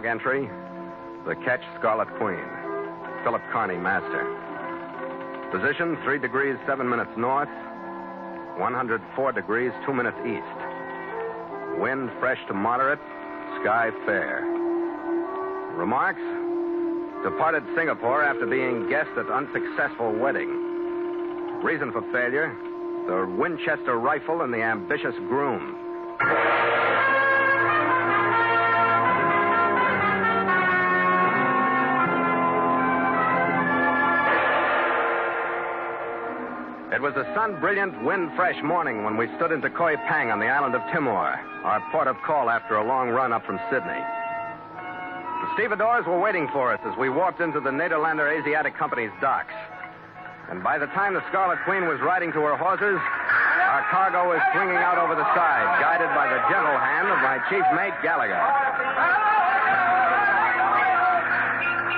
entry, the ketch Scarlet Queen. Philip Carney, master. Position 3 degrees 7 minutes north, 104 degrees 2 minutes east. Wind fresh to moderate, sky fair. Remarks? Departed Singapore after being guest at unsuccessful wedding. Reason for failure? The Winchester rifle and the ambitious Groom. It was a sun-brilliant, wind-fresh morning when we stood into Koi Pang on the island of Timor, our port of call after a long run up from Sydney. The stevedores were waiting for us as we walked into the Nederlander Asiatic Company's docks. And by the time the Scarlet Queen was riding to her horses, our cargo was swinging out over the side, guided by the gentle hand of my chief mate, Gallagher.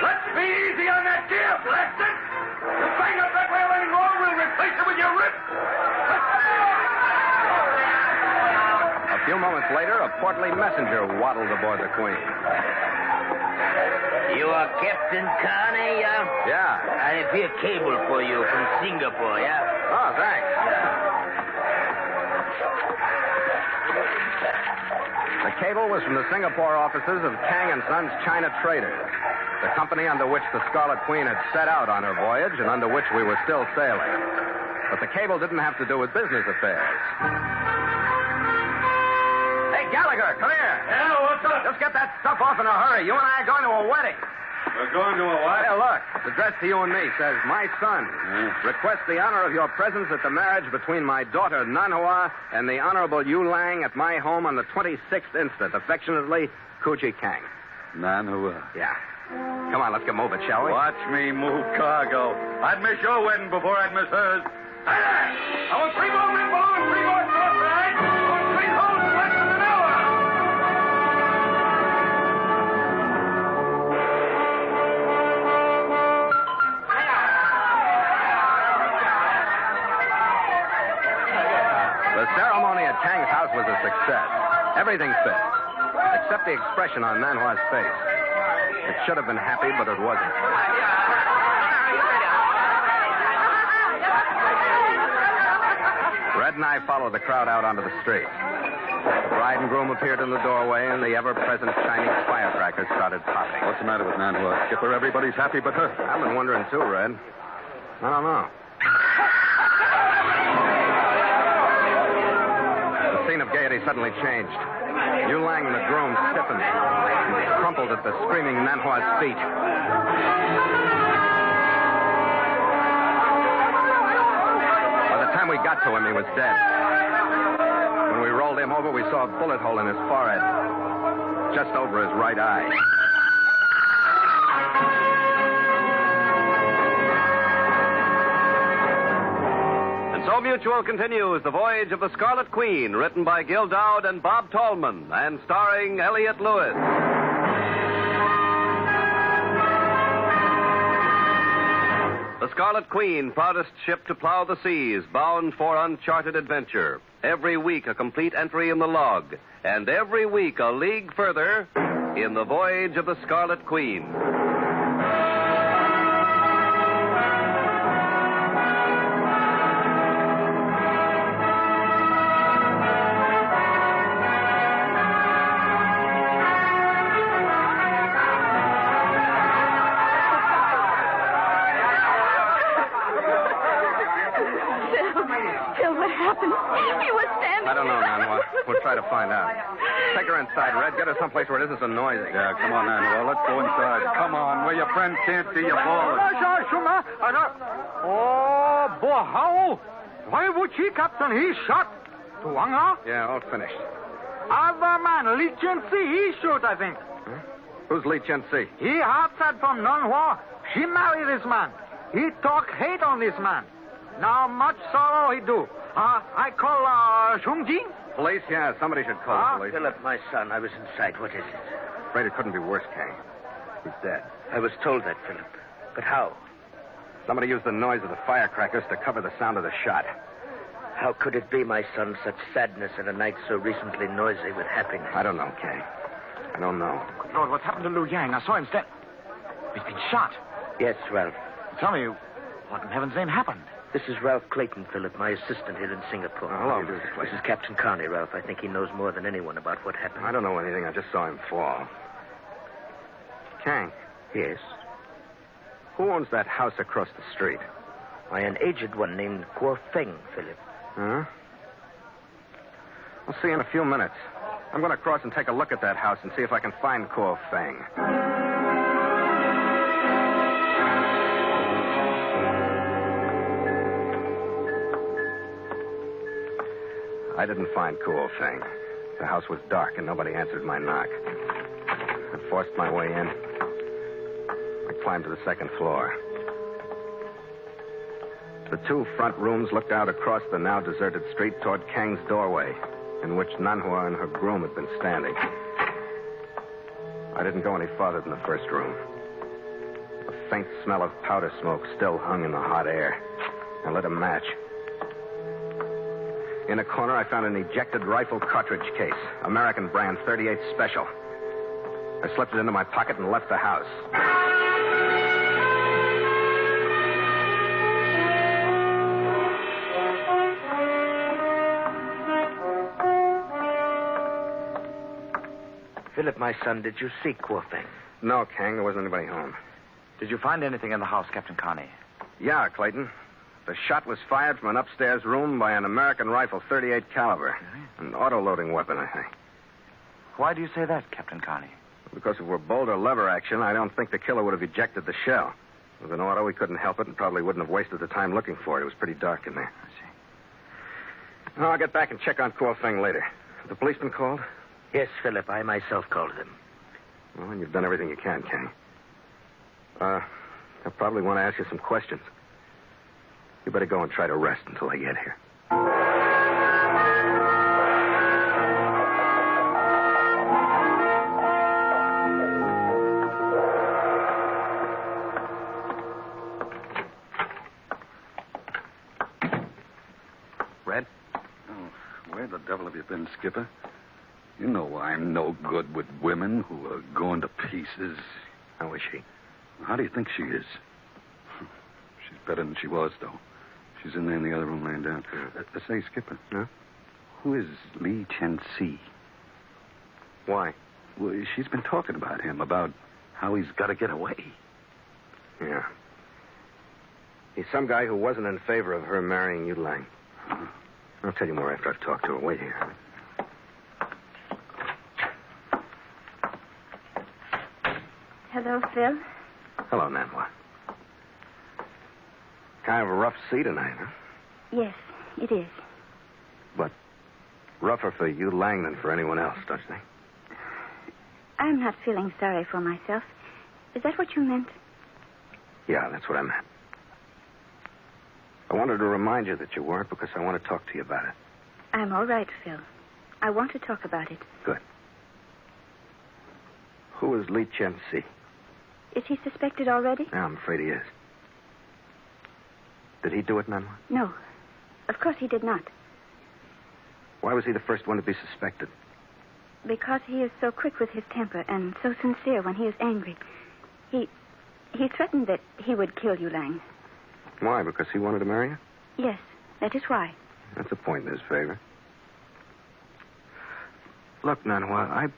Let's be easy on that gear, blast it! You bang up that whale anymore, we'll replace it with your rip! A few moments later, a portly messenger waddled aboard the Queen. You are Captain Carney, yeah? Yeah. I have here cable for you from Singapore, yeah? Oh, thanks. The cable was from the Singapore offices of Kang & Sons China Traders, the company under which the Scarlet Queen had set out on her voyage and under which we were still sailing. But the cable didn't have to do with business affairs. Hey, Gallagher, come here. Yeah, what's up? Just get that stuff off in a hurry. You and I are going to a wedding. We're going to a what? Hey, look. It's addressed to you and me. Says, my son. Request the honor of your presence at the marriage between my daughter, Nanhua, and the Honorable Yu Lang at my home on the 26th instant. Affectionately, Kuji Kang. Nanhua. Yeah. Come on, let's get moving, shall we? Watch me move cargo. I'd miss your wedding before I'd miss hers. Hey there! I want 3 more men below and 3 more short rides. I want 3 holes in less than an hour. The ceremony at Kang's house was a success. Everything fit, except the expression on Nanhua's face. It should have been happy, but it wasn't. Red and I followed the crowd out onto the street. The bride and groom appeared in the doorway, and the ever-present Chinese firecrackers started popping. What's the matter with Nanhua? Skipper, everybody's happy but her. I've been wondering, too, Red. I don't know. The scene of gaiety suddenly changed. Yu Lang and the groom stiffened and crumpled at the screaming Nanhua's feet. By the time we got to him, he was dead. When we rolled him over, we saw a bullet hole in his forehead, just over his right eye. So Mutual continues The Voyage of the Scarlet Queen, written by Gil Dowd and Bob Tallman, and starring Elliott Lewis. The Scarlet Queen, proudest ship to plow the seas, bound for uncharted adventure. Every week a complete entry in the log, and every week a league further in The Voyage of the Scarlet Queen. I don't know, Nanhua. We'll try to find out. Take her inside, Red. Get her someplace where it isn't so noisy. Yeah, come on, Nanhua. Let's go inside. Come on, where your friends can't see your balls. Oh, boy, how? Why would he, Captain? He shot. Tuanga? Yeah, all finished. Other man, Lee Cheni, he shoot, I think. Huh? Who's Lee Cheni? He outside from Nanhua. She married this man. He talk hate on this man. Now much sorrow he do. I call Shungjing. Police? Yeah, somebody should call police. Philip, my son, I was inside. What is it? Afraid it couldn't be worse, Kang. He's dead. I was told that, Philip. But how? Somebody used the noise of the firecrackers to cover the sound of the shot. How could it be, my son, such sadness in a night so recently noisy with happiness? I don't know, Kang. I don't know. Lord, what's happened to Liu Yang? I saw him stand. He's been shot. Yes, Ralph. Tell me, what in heaven's name happened? This is Ralph Clayton, Philip, my assistant here in Singapore. Hello, Mr. Clayton. This is Captain Carney, Ralph. I think he knows more than anyone about what happened. I don't know anything. I just saw him fall. Kang, Yes. who owns that house across the street? Why, an aged one named Guo Feng, Philip. Huh? I'll see you in a few minutes. I'm going to cross and take a look at that house and see if I can find Kuo Feng. I didn't find Kuo Feng. The house was dark and nobody answered my knock. I forced my way in. I climbed to the second floor. The two front rooms looked out across the now deserted street toward Kang's doorway, in which Nanhua and her groom had been standing. I didn't go any farther than the first room. A faint smell of powder smoke still hung in the hot air. I lit a match. In a corner, I found an ejected rifle cartridge case, American brand 38 Special. I slipped it into my pocket and left the house. Philip, my son, did you see Guo Feng? No, Kang, there wasn't anybody home. Did you find anything in the house, Captain Carney? Yeah, Clayton. The shot was fired from an upstairs room by an American rifle, 38 caliber. An auto-loading weapon, I think. Why do you say that, Captain Carney? Because if it were bolt or lever action, I don't think the killer would have ejected the shell. With an auto, he couldn't help it and probably wouldn't have wasted the time looking for it. It was pretty dark in there. I see. Well, I'll get back and check on Kuo Feng later. The policeman called? Yes, Philip. I myself called them. Well, you've done everything you can, Kang. They'll probably want to ask you some questions. You better go and try to rest until I get here. Red? Oh, where the devil have you been, Skipper? You know I'm no good with women who are going to pieces. How is she? How do you think she is? She's better than she was, though. She's in there in the other room laying down. Say, Skipper. Huh? Who is Lee Cheni? Why? Well, she's been talking about him, about how he's got to get away. Yeah. He's some guy who wasn't in favor of her marrying you, Lang. I'll tell you more after I've talked to her. Wait here. Hello, Phil. Hello, Nanhua. Kind of a rough sea tonight, huh? Yes, it is. But rougher for you, Lang, than for anyone else, don't you think? I'm not feeling sorry for myself. Is that what you meant? Yeah, that's what I meant. I wanted to remind you that you weren't because I want to talk to you about it. I'm all right, Phil. I want to talk about it. Good. Who is Lee Cheni? Is he suspected already? Yeah, I'm afraid he is. Did he do it, Nanhua? No. Of course he did not. Why was he the first one to be suspected? Because he is so quick with his temper and so sincere when he is angry. He threatened that he would kill you, Lang. Why? Because he wanted to marry you? Yes, that is why. That's a point in his favor. Look, Nanhua,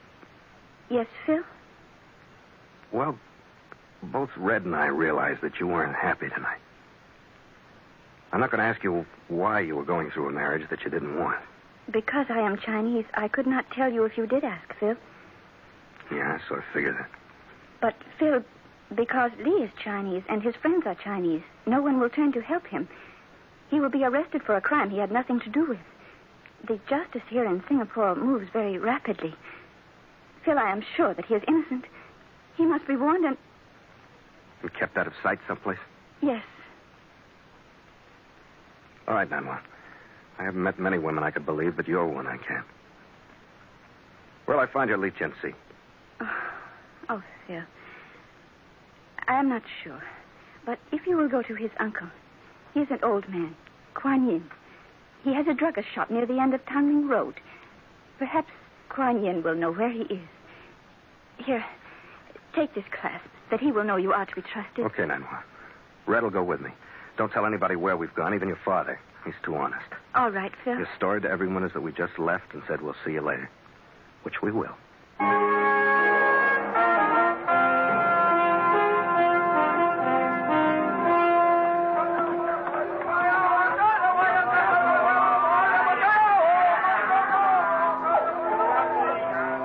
Yes, Phil? Well, both Red and I realized that you weren't happy tonight. I'm not going to ask you why you were going through a marriage that you didn't want. Because I am Chinese, I could not tell you if you did ask, Phil. Yeah, I sort of figured that. But, Phil, because Lee is Chinese and his friends are Chinese, no one will turn to help him. He will be arrested for a crime he had nothing to do with. The justice here in Singapore moves very rapidly. Phil, I am sure that he is innocent. He must be warned and... And kept out of sight someplace? Yes. All right, Nanhua. I haven't met many women I could believe, but you're one I can't. Where'll I find your Lee Cheni? Oh, Phil. I am not sure. But if you will go to his uncle, he is an old man, Kuan Yin. He has a druggist shop near the end of Tanglin Road. Perhaps Kuan Yin will know where he is. Here, Take this clasp, that he will know you are to be trusted. Okay, Nanhua. Red will go with me. Don't tell anybody where we've gone, even your father. He's too honest. All right, Phil. Your story to everyone is that we just left and said we'll see you later. Which we will.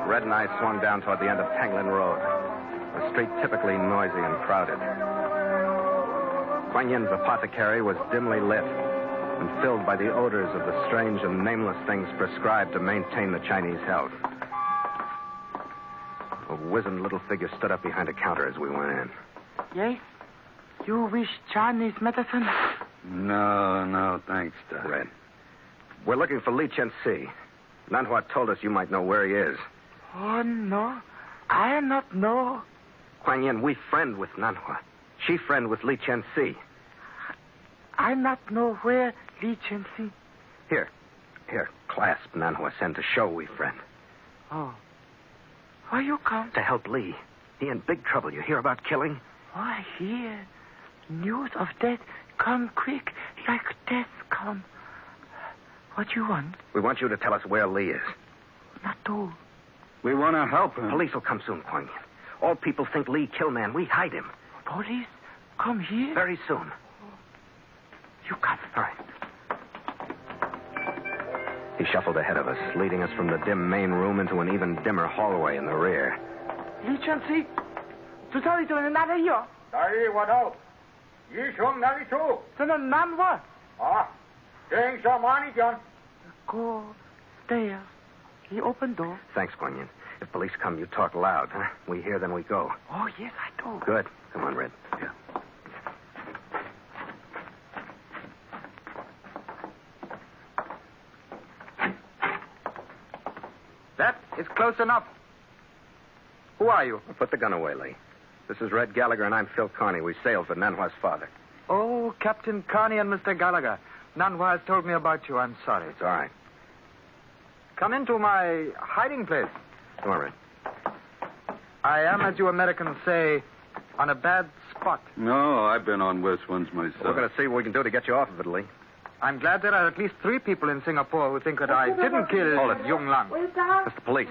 Red and I swung down toward the end of Tanglin Road, a street typically noisy and crowded. Kuan Yin's apothecary was dimly lit and filled by the odors of the strange and nameless things prescribed to maintain the Chinese health. A wizened little figure stood up behind a counter as we went in. Yes? You wish Chinese medicine? No, thanks, Doc. Red. We're looking for Lee Cheni. Nanhua told us you might know where he is. Oh, no. I not know. Kuan Yin, we friend with Nanhua. She friend with Lee Cheni. I not know where Lee Cheni. Here, clasp Nanhua send to show we friend. Oh. Why you come? To help Lee. He in big trouble. You hear about killing? Oh, I hear. News of death come quick, like death come. What you want? We want you to tell us where Lee is. Not do. We want to help him. Police will come soon, Kuan Yin. All people think Lee killed man. We hide him. Police come here? Very soon. You come. All right. He shuffled ahead of us, leading us from the dim main room into an even dimmer hallway in the rear. Lee Cheni. 这里就能拿着药。大姨，我到。医生哪里住？在那南湾。啊，正上马里讲。Go there. He opened door. Thanks, Kuan Yin. If police come, you talk loud, huh? We hear, then we go. Oh, yes, I do. Good. Come on, Red. Yeah. That is close enough. Who are you? Put the gun away, Lee. This is Red Gallagher, and I'm Phil Carney. We sailed for Nanhua's father. Oh, Captain Carney and Mr. Gallagher. Nanhua has told me about you. I'm sorry. It's all right. Come into my hiding place. Come on, Red. I am, as you Americans say, on a bad spot. No, I've been on worse ones myself. We're going to see what we can do to get you off of it, Lee. I'm glad there are at least 3 people in Singapore who think that I didn't kill Hold it. Yung Lang. It's the police.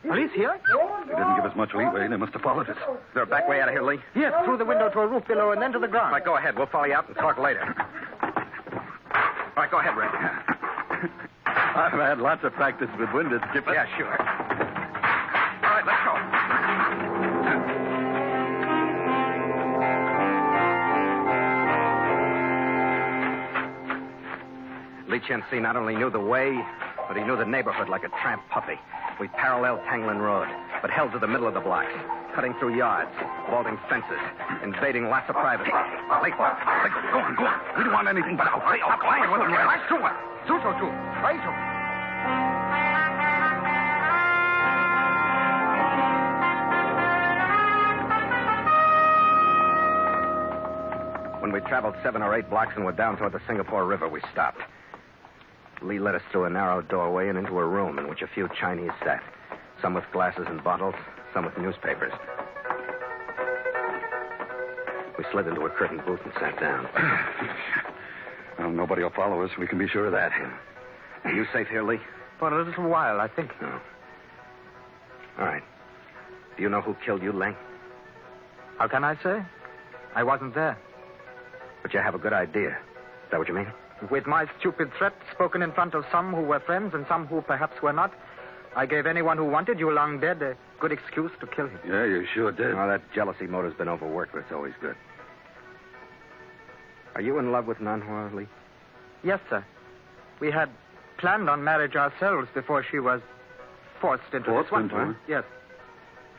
Police here? They didn't give us much leeway. They must have followed us. Is there a back way out of here, Lee? Yes, through the window to a roof below and then to the ground. All right, go ahead. We'll follow you out and talk later. All right, go ahead, Red. I've had lots of practice with windows, Skipper. Yeah, sure. All right, let's go. Lee Cheni not only knew the way, but he knew the neighborhood like a tramp puppy. We paralleled Tanglin Road, but held to the middle of the blocks, cutting through yards, vaulting fences, invading lots of privacy. Lee, go on. We don't want anything but out. Stop playing with him, Red. When we traveled 7 or 8 blocks and were down toward the Singapore River, we stopped. Lee led us through a narrow doorway and into a room in which a few Chinese sat. Some with glasses and bottles, some with newspapers. We slid into a curtained booth and sat down. Well, nobody will follow us. We can be sure of that. Are you safe here, Lee? For a little while, I think. No. All right. Do you know who killed you, Lang? How can I say? I wasn't there. But you have a good idea. Is that what you mean? With my stupid threat spoken in front of some who were friends and some who perhaps were not, I gave anyone who wanted you long dead a good excuse to kill him. Yeah, you sure did. Oh, that jealousy motor's been overworked, but it's always good. Are you in love with Nanhua, Lee? Yes, sir. We had planned on marriage ourselves before she was forced into Forced this one. into it? Yes.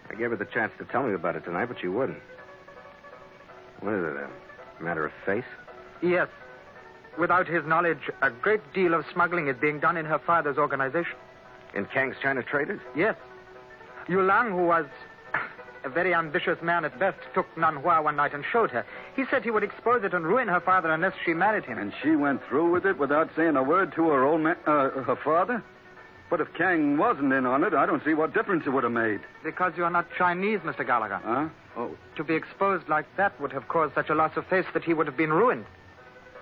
I gave her the chance to tell me about it tonight, but she wouldn't. What is it, a matter of face? Yes. Without his knowledge, a great deal of smuggling is being done in her father's organization. In Kang's China Traders? Yes. Yu Lang, who was a very ambitious man at best, took Nanhua one night and showed her. He said he would expose it and ruin her father unless she married him. And she went through with it without saying a word to her old man, her father? But if Kang wasn't in on it, I don't see what difference it would have made. Because you are not Chinese, Mr. Gallagher. Huh? Oh, To be exposed like that would have caused such a loss of face that he would have been ruined.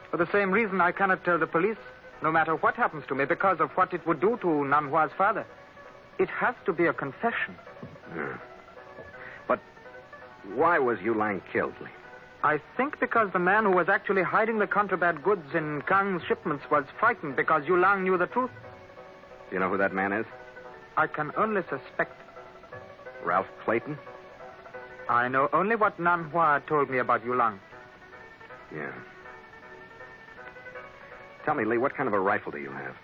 For the same reason, I cannot tell the police, no matter what happens to me, because of what it would do to Nanhua's father. It has to be a confession. But why was Yu Lang killed, Lee? I think because the man who was actually hiding the contraband goods in Kang's shipments was frightened because Yu Lang knew the truth. Do you know who that man is? I can only suspect. Ralph Clayton? I know only what Nanhua told me about Yu Lang. Yeah. Tell me, Lee, what kind of a rifle do you have?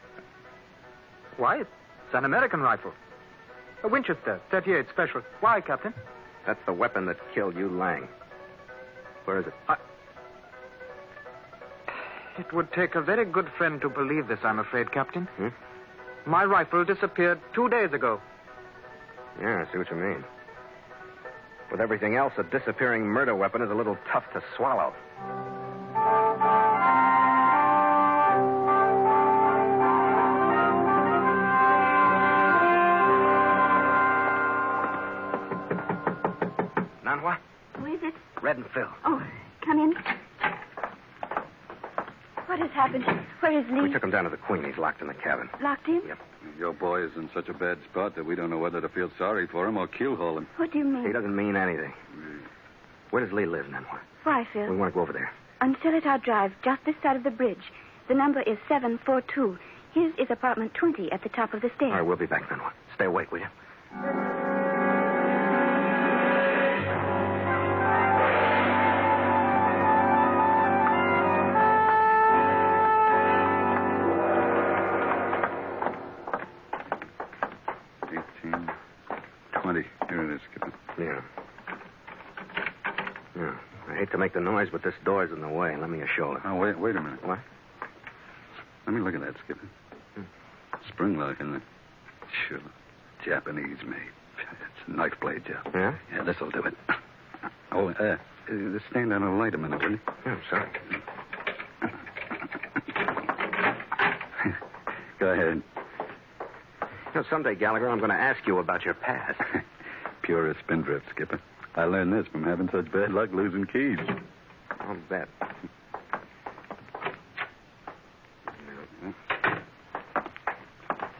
Why, it's an American rifle. A Winchester, 38 special. Why, Captain? That's the weapon that killed Yu Lang. Where is it? It would take a very good friend to believe this, I'm afraid, Captain. Hmm? My rifle disappeared 2 days ago. Yeah, I see what you mean. With everything else, a disappearing murder weapon is a little tough to swallow. Nanhua? Who is it? Red and Phil. Oh, come in. What has happened? Where is Lee? We took him down to the Queen. He's locked in the cabin. Locked in? Yep. your boy is in such a bad spot that we don't know whether to feel sorry for him or keelhaul him. What do you mean? He doesn't mean anything. Where does Lee live, Nanhua? Why, Phil? We want to go over there. On Sillitown Drive, just this side of the bridge. The number is 742. His is apartment 20 at the top of the stairs. All right, we'll be back, Nanhua. Stay awake, will you? Here it is, Skipper. Yeah. I hate to make the noise, but this door's in the way. Let me assure you. Oh, wait a minute. What? Let me look at that, Skipper. Spring lock, isn't it? Sure. Japanese made. It's a knife blade job. Yeah? Yeah, this'll do it. Oh, stand down and light a minute, will you? Yeah, I'm sorry. Go ahead. You know, someday, Gallagher, I'm going to ask you about your past. Purest spindrift, Skipper. I learned this from having such bad luck losing keys. I'll bet.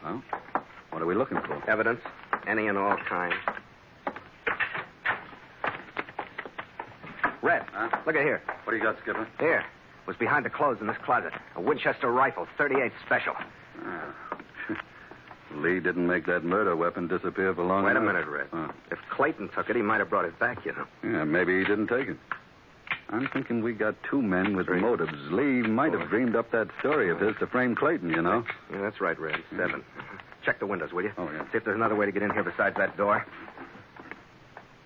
Well, what are we looking for? Evidence, any and all kinds. Red, look at here. What do you got, Skipper? Here. Was behind the clothes in this closet. A Winchester rifle, 38 special. Lee didn't make that murder weapon disappear for long Wait a enough. minute, Red. If Clayton took it, he might have brought it back, you know. Yeah, maybe he didn't take it. I'm thinking we got two men with motives. Lee might have dreamed up that story of his to frame Clayton, you know. Yeah, that's right, Red. 7. Check the windows, will you? Oh, yeah. See if there's another way to get in here besides that door.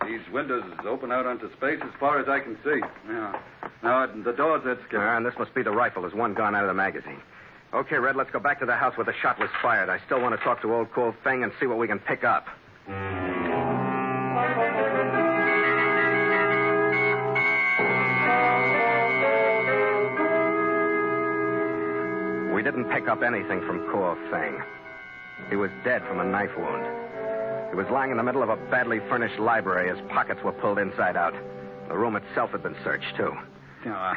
These windows open out onto space as far as I can see. Yeah. Now, the door's that, Skipper. And this must be the rifle. There's one gone out of the magazine. Okay, Red, let's go back to the house where the shot was fired. I still want to talk to old Kuo Feng and see what we can pick up. We didn't pick up anything from Kuo Feng. He was dead from a knife wound. He was lying in the middle of a badly furnished library. His pockets were pulled inside out. The room itself had been searched, too. No,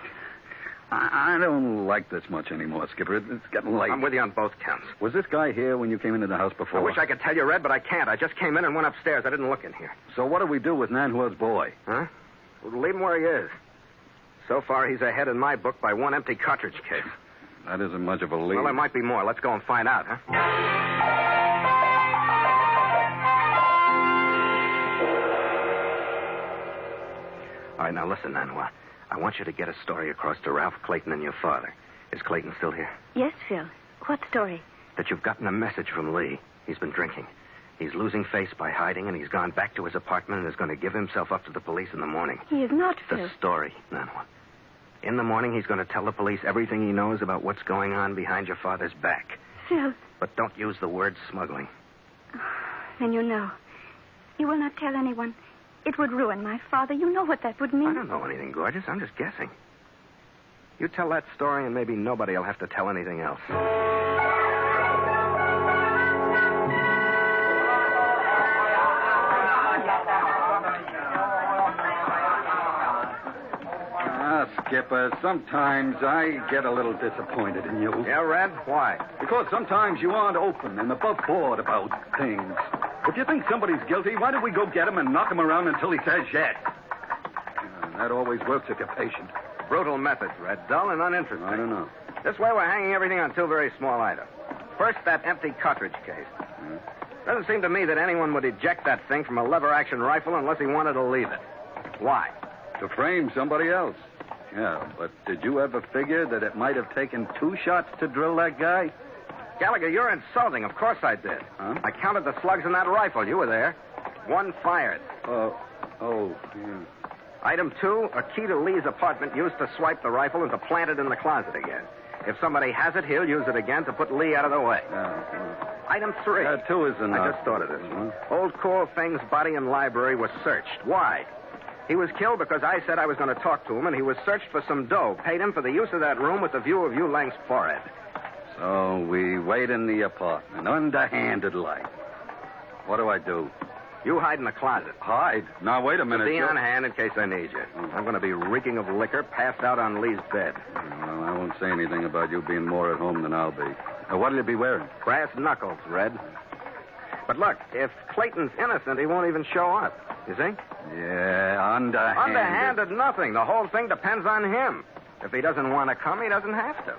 I don't like this much anymore, Skipper. It's getting late. I'm with you on both counts. Was this guy here when you came into the house before? I wish I could tell you, Red, but I can't. I just came in and went upstairs. I didn't look in here. So what do we do with Nanhua's boy? Huh? We'll leave him where he is. So far, he's ahead in my book by one empty cartridge case. That isn't much of a lead. Well, there might be more. Let's go and find out, huh? All right, now listen, Nanhua. I want you to get a story across to Ralph Clayton and your father. Is Clayton still here? Yes, Phil. What story? That you've gotten a message from Lee. He's been drinking. He's losing face by hiding, and he's gone back to his apartment and is going to give himself up to the police in the morning. He is not, Phil. The story, Nanhua. In the morning, he's going to tell the police everything he knows about what's going on behind your father's back. Phil. But don't use the word smuggling. Then you know. You will not tell anyone. It would ruin my father. You know what that would mean. I don't know anything, Gorgeous. I'm just guessing. You tell that story, and maybe nobody will have to tell anything else. Skipper, sometimes I get a little disappointed in you. Yeah, Red? Why? Because sometimes you aren't open and above board about things. If you think somebody's guilty, why don't we go get him and knock him around until he says yes? That always works if you're patient. Brutal methods, Red. Dull and uninteresting. I don't know. This way, we're hanging everything on two very small items. First, that empty cartridge case. Doesn't seem to me that anyone would eject that thing from a lever-action rifle unless he wanted to leave it. Why? To frame somebody else. Yeah, but did you ever figure that it might have taken 2 shots to drill that guy? Gallagher, you're insulting. Of course I did. Huh? I counted the slugs in that rifle. You were there. 1 fired. Yeah. Item 2, a key to Lee's apartment used to swipe the rifle and to plant it in the closet again. If somebody has it, he'll use it again to put Lee out of the way. Item 3. 2 is enough. I just thought of this. Old Cole Feng's body and library was searched. Why? He was killed because I said I was going to talk to him, and he was searched for some dough. Paid him for the use of that room with the view of Yu Lang's forehead. So we wait in the apartment, underhanded like. What do I do? You hide in the closet. Hide? Now, wait a minute. Be on hand in case I need you. I'm going to be reeking of liquor, passed out on Lee's bed. Well, I won't say anything about you being more at home than I'll be. Now, what'll you be wearing? Brass knuckles, Red. But look, if Clayton's innocent, he won't even show up. You see? Yeah, underhanded. Underhanded nothing. The whole thing depends on him. If he doesn't want to come, he doesn't have to.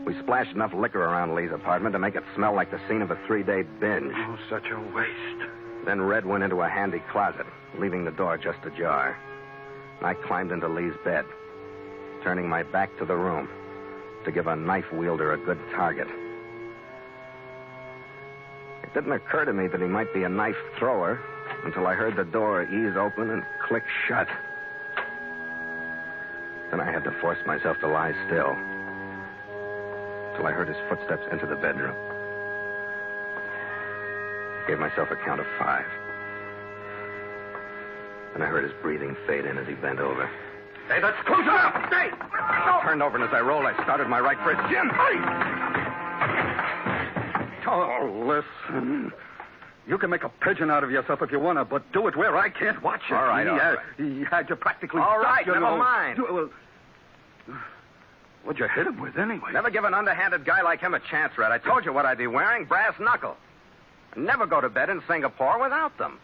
We splashed enough liquor around Lee's apartment to make it smell like the scene of a 3-day binge. Oh, such a waste. Then Red went into a handy closet, leaving the door just ajar. I climbed into Lee's bed, turning my back to the room to give a knife wielder a good target. It didn't occur to me that he might be a knife thrower until I heard the door ease open and click shut. Then I had to force myself to lie still till I heard his footsteps enter the bedroom. Gave myself a count of 5. And I heard his breathing fade in as he bent over. Hey, that's close enough! Hey! I turned over, and as I rolled, I started my right for his chin. Oh, listen. You can make a pigeon out of yourself if you want to, but do it where I can't watch it. All right, all right. He had you practically All right, stuck, you never know. mind. Well, what'd you hit him with anyway? Never give an underhanded guy like him a chance, Red. I told you what I'd be wearing, brass knuckles. Never go to bed in Singapore without them.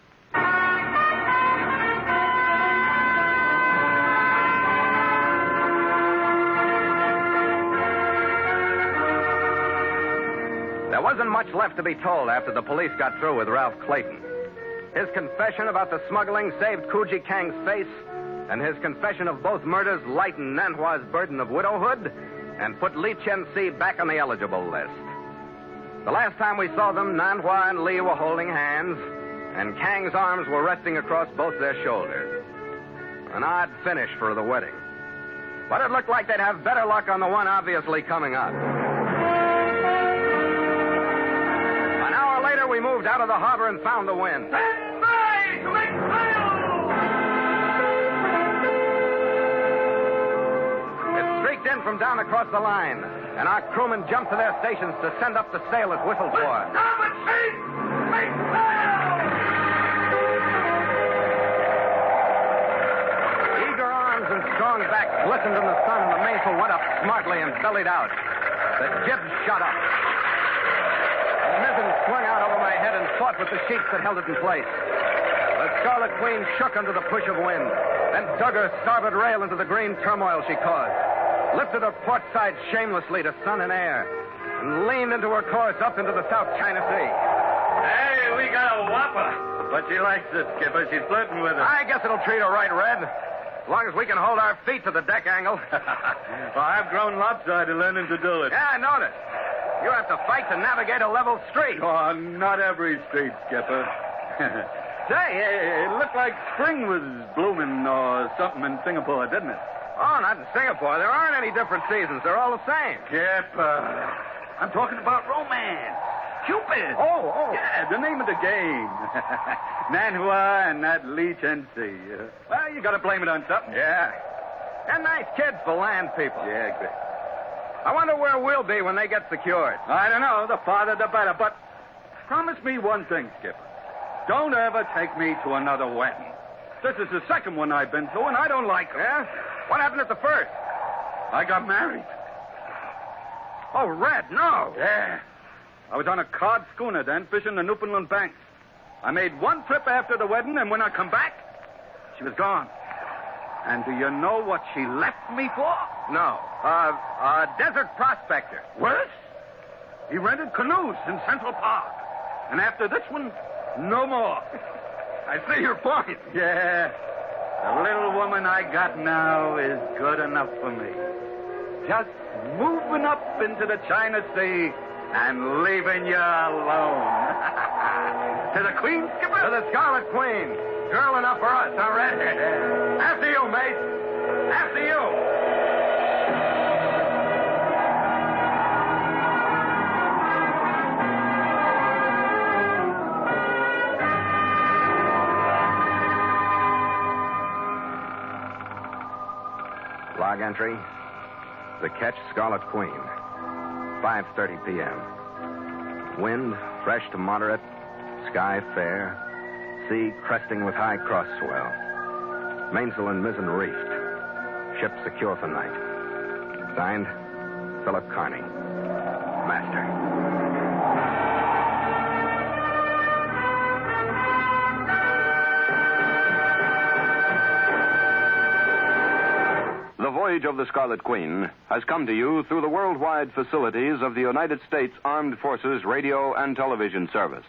There wasn't much left to be told after the police got through with Ralph Clayton. His confession about the smuggling saved Kuji Kang's face, and his confession of both murders lightened Nanhua's burden of widowhood and put Lee Cheni back on the eligible list. The last time we saw them, Nanhua and Lee were holding hands, and Kang's arms were resting across both their shoulders. An odd finish for the wedding. But it looked like they'd have better luck on the one obviously coming up. An hour later, we moved out of the harbor and found the wind. Stand by to make sail! It streaked in from down across the line, and our crewmen jumped to their stations to send up the sail it whistled for. Starboard sheet! Make sail! Eager arms and strong backs glistened in the sun, and the mainsail went up smartly and bellied out. The jib shot up. The mizzen swung out over my head and fought with the sheets that held it in place. The Scarlet Queen shook under the push of wind, then dug her starboard rail into the green turmoil she caused, lifted her port side shamelessly to sun and air, and leaned into her course up into the South China Sea. Hey, we got a whopper. But she likes it, Skipper. She's flirting with us. I guess it'll treat her right, Red. As long as we can hold our feet to the deck angle. Well, I've grown lopsided learning to do it. Yeah, I noticed. You have to fight to navigate a level street. Oh, not every street, Skipper. Say, It looked like spring was blooming or something in Singapore, didn't it? oh, not in Singapore. There aren't any different seasons. They're all the same. Skipper. I'm talking about romance. Cupid. Oh. Yeah, the name of the game. Nanhua and that Lee Cheni. Well, you got to blame it on something. Yeah. And nice kids for land people. Yeah, great. I wonder where we'll be when they get secured. I don't know. The farther, the better. But promise me one thing, Skipper. Don't ever take me to another wedding. This is the second one I've been to, and I don't like it. Yeah? What happened at the first? I got married. Oh, Red, no. Yeah. I was on a cod schooner then, fishing the Newfoundland banks. I made one trip after the wedding, and when I come back, she was gone. And do you know what she left me for? No. A desert prospector. Worse? He rented canoes in Central Park. And after this one, no more. I see your point. Yeah. The little woman I got now is good enough for me. Just moving up into the China Sea and leaving you alone. To the Queen, Skipper? To the Scarlet Queen. Girl enough for us, huh, Red? After you, mate. After you. Log entry. The Ketch Scarlet Queen. 5:30 p.m. Wind fresh to moderate. Sky fair. Sea cresting with high cross swell. Mainsail and mizzen reefed. Ship secure for night. Signed, Philip Carney. Master. The Voyage of the Scarlet Queen has come to you through the worldwide facilities of the United States Armed Forces Radio and Television Service.